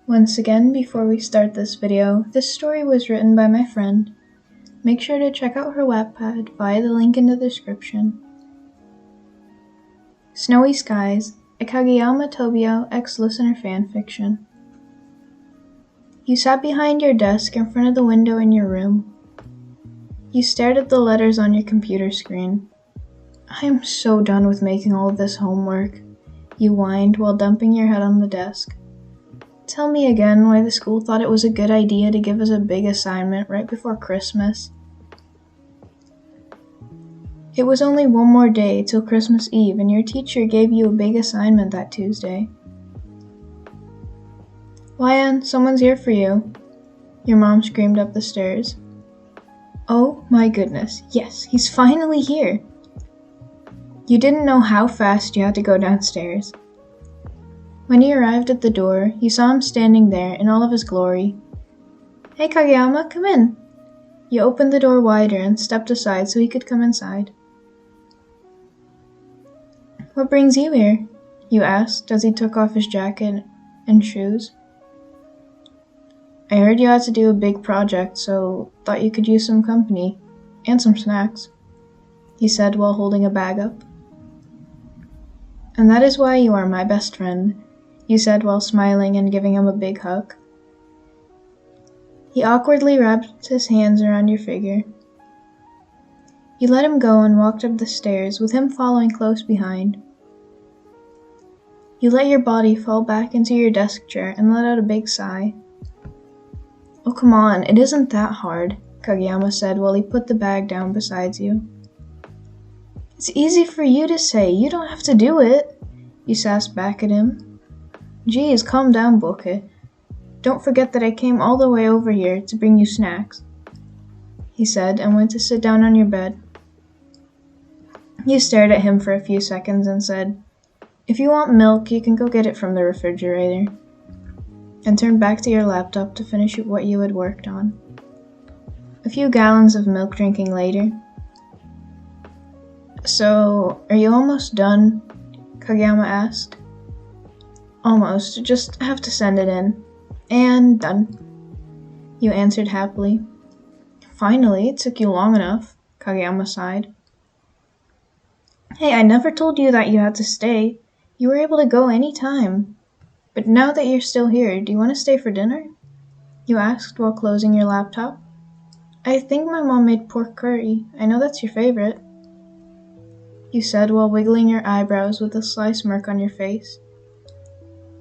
Once again, before we start this video, this story was written by my friend. Make sure to check out her Wattpad via the link in the description. Snowy Skies, a Kageyama Tobio ex-listener fanfiction. You sat behind your desk in front of the window in your room. You stared at the letters on your computer screen. I am so done with making all of this homework, you whined while dumping your head on the desk. Tell me again why the school thought it was a good idea to give us a big assignment right before Christmas. It was only one more day till Christmas Eve, and your teacher gave you a big assignment that Tuesday. Wyan, someone's here for you, your mom screamed up the stairs. Oh my goodness, yes, he's finally here. You didn't know how fast you had to go downstairs. When you arrived at the door, you saw him standing there in all of his glory. Hey Kageyama, come in. You opened the door wider and stepped aside so he could come inside. What brings you here? You asked as he took off his jacket and shoes. I heard you had to do a big project, so thought you could use some company and some snacks, he said while holding a bag up. And that is why you are my best friend, you said while smiling and giving him a big hug. He awkwardly wrapped his hands around your figure. You let him go and walked up the stairs, with him following close behind. You let your body fall back into your desk chair and let out a big sigh. Oh come on, it isn't that hard, Kageyama said while he put the bag down beside you. It's easy for you to say, you don't have to do it, you sassed back at him. Geez, calm down, Boke. Don't forget that I came all the way over here to bring you snacks, he said and went to sit down on your bed. You stared at him for a few seconds and said, if you want milk, you can go get it from the refrigerator, and turned back to your laptop to finish what you had worked on. A few gallons of milk drinking later. So, are you almost done? Kageyama asked. Almost, just have to send it in. And done, you answered happily. Finally, it took you long enough, Kageyama sighed. Hey, I never told you that you had to stay. You were able to go any time. But now that you're still here, do you want to stay for dinner? You asked while closing your laptop. I think my mom made pork curry. I know that's your favorite, you said while wiggling your eyebrows with a sly smirk on your face.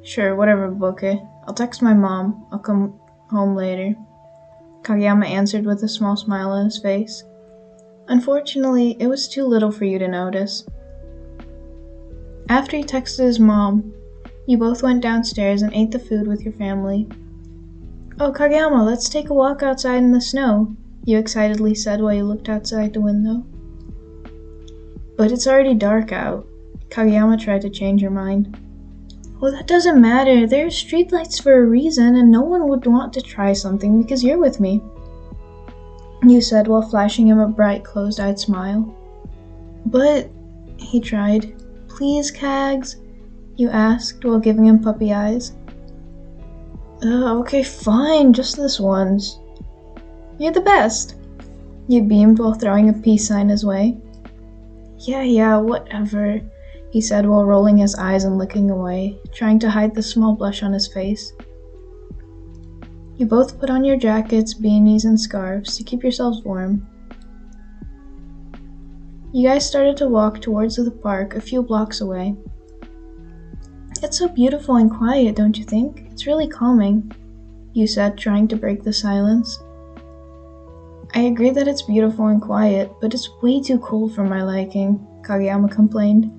Sure, whatever, Boke. I'll text my mom. I'll come home later, Kageyama answered with a small smile on his face. Unfortunately, it was too little for you to notice. After he texted his mom, you both went downstairs and ate the food with your family. Oh, Kageyama, let's take a walk outside in the snow, you excitedly said while you looked outside the window. But it's already dark out. Kageyama tried to change your mind. Well, that doesn't matter. There are streetlights for a reason, and no one would want to try something because you're with me, you said while flashing him a bright, closed-eyed smile. But, he tried. Please, Kags, you asked while giving him puppy eyes. Okay, fine, just this once. You're the best, you beamed while throwing a peace sign his way. Yeah, whatever, he said while rolling his eyes and looking away, trying to hide the small blush on his face. You both put on your jackets, beanies, and scarves to keep yourselves warm. You guys started to walk towards the park a few blocks away. It's so beautiful and quiet, don't you think? It's really calming, you said, trying to break the silence. I agree that it's beautiful and quiet, but it's way too cold for my liking, Kageyama complained.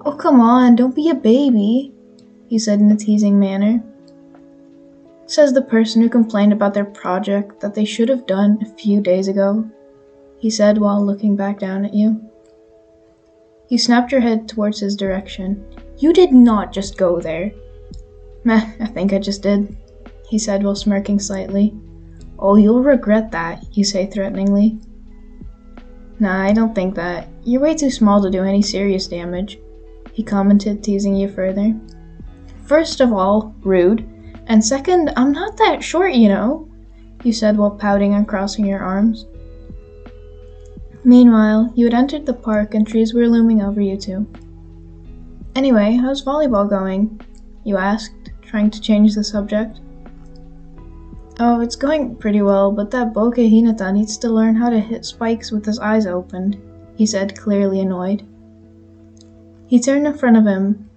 Oh, come on, don't be a baby, he said in a teasing manner. Says the person who complained about their project that they should have done a few days ago, he said while looking back down at you. You snapped your head towards his direction. You did not just go there. Meh, I think I just did, he said while smirking slightly. Oh, you'll regret that, you say threateningly. Nah, I don't think that. You're way too small to do any serious damage, he commented, teasing you further. First of all, rude. And second, I'm not that short, you know, you said while pouting and crossing your arms. Meanwhile, you had entered the park and trees were looming over you two. Anyway, how's volleyball going? You asked, trying to change the subject. Oh, it's going pretty well, but that Boke Hinata needs to learn how to hit spikes with his eyes opened, he said, clearly annoyed. He turned in front of him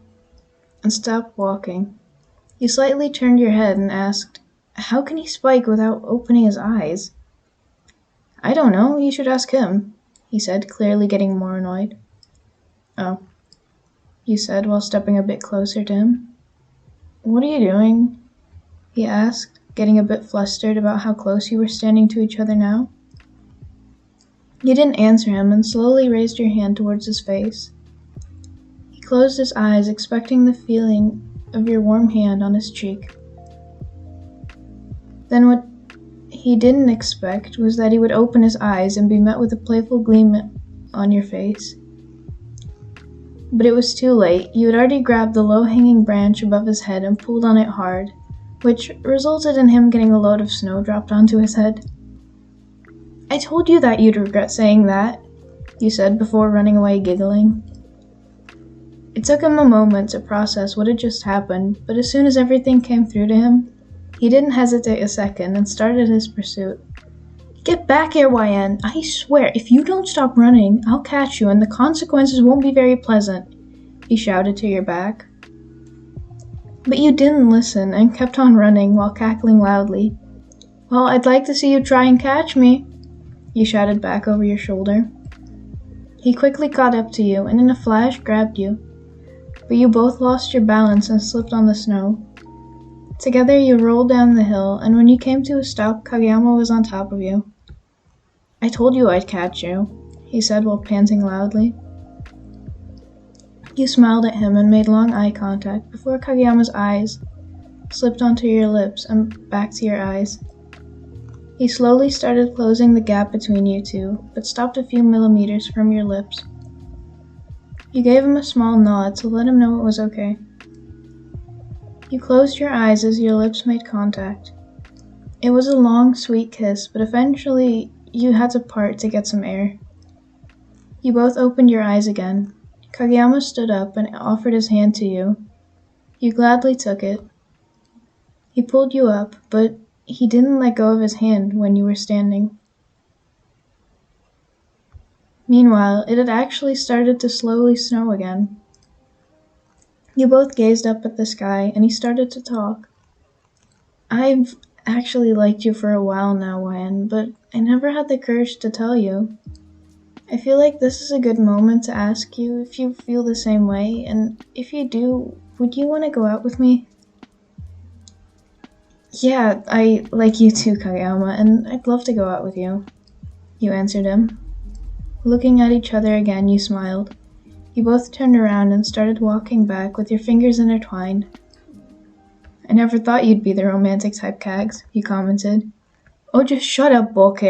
and stopped walking. You slightly turned your head and asked, how can he spike without opening his eyes? I don't know, you should ask him, he said, clearly getting more annoyed. Oh, you said while stepping a bit closer to him. What are you doing? He asked, getting a bit flustered about how close you were standing to each other now. You didn't answer him and slowly raised your hand towards his face. He closed his eyes, expecting the feeling of your warm hand on his cheek. Then what he didn't expect was that he would open his eyes and be met with a playful gleam on your face. But it was too late. You had already grabbed the low-hanging branch above his head and pulled on it hard, which resulted in him getting a load of snow dropped onto his head. I told you that you'd regret saying that, you said before running away giggling. It took him a moment to process what had just happened, but as soon as everything came through to him, he didn't hesitate a second and started his pursuit. Get back here, YN! I swear, if you don't stop running, I'll catch you and the consequences won't be very pleasant, he shouted to your back. But you didn't listen and kept on running while cackling loudly. Well, I'd like to see you try and catch me, you shouted back over your shoulder. He quickly caught up to you and in a flash grabbed you, but you both lost your balance and slipped on the snow. Together you rolled down the hill, and when you came to a stop, Kageyama was on top of you. I told you I'd catch you, he said while panting loudly. You smiled at him and made long eye contact before Kageyama's eyes slipped onto your lips and back to your eyes. He slowly started closing the gap between you two, but stopped a few millimeters from your lips. You gave him a small nod to let him know it was okay. You closed your eyes as your lips made contact. It was a long, sweet kiss, but eventually you had to part to get some air. You both opened your eyes again. Kageyama stood up and offered his hand to you. You gladly took it. He pulled you up, but he didn't let go of his hand when you were standing. Meanwhile, it had actually started to slowly snow again. You both gazed up at the sky, and he started to talk. I've actually liked you for a while now, Wan, but I never had the courage to tell you. I feel like this is a good moment to ask you if you feel the same way, and if you do, would you want to go out with me? Yeah, I like you too, Kageyama, and I'd love to go out with you, you answered him. Looking at each other again, you smiled. You both turned around and started walking back with your fingers intertwined. I never thought you'd be the romantic type, Kags, you commented. Oh, just shut up, Boke,